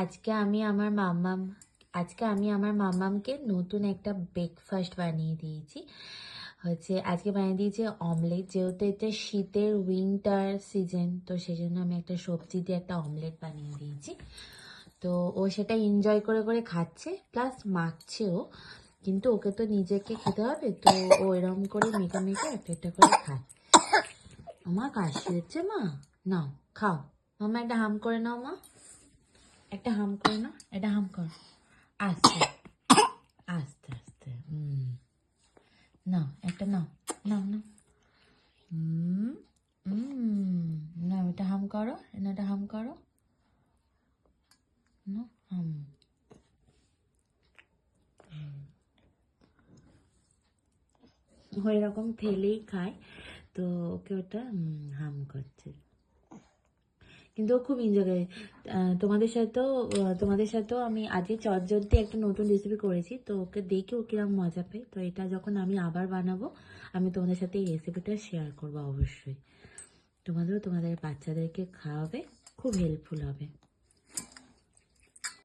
আজকে আমি আমার মাম্মাম মাম্মামকে নতুন একটা ব্রেকফাস্ট বানিয়ে দিয়েছি। আজকে বানিয়ে দিয়েছি অমলেট। যেহেতু এটা শীতের উইন্টার সিজন, তো সেই জন্য আমি একটা সবজি দিয়ে একটা অমলেট বানিয়ে দিয়েছি। তো ও সেটা এনজয় করে করে খাচ্ছে, প্লাস মাখছেও। কিন্তু ওকে তো নিজেকে খেতে হবে, তো ও এরকম করে মেখে মেখে একটা একটা করে খায়। আমার কাশি হচ্ছে মা, নাও খাও। মামা একটা হাম করে নাও মা, একটা হাম করে নাও, এটা হাম কর, আস্তে আস্তে আস্তে। নাও একটা, নাও নাও নাও। নাও এটা হাম করো, এটা হাম করো, নাও হাম। ও এরকম ফেলেই খায়, তো ওকে ওটা হাম করছে। কিন্তু ও খুব এনজয় করে। তোমাদের সাথেও আমি আজকে চটজলদি একটা নতুন রেসিপি করেছি, তো ওকে দেখে ও কিরকম মজা পায়। তো এটা যখন আমি আবার বানাবো, আমি তোমাদের সাথে এই রেসিপিটা শেয়ার করবো অবশ্যই। তোমাদের বাচ্চাদেরকে খাওয়াবে, খুব হেল্পফুল হবে।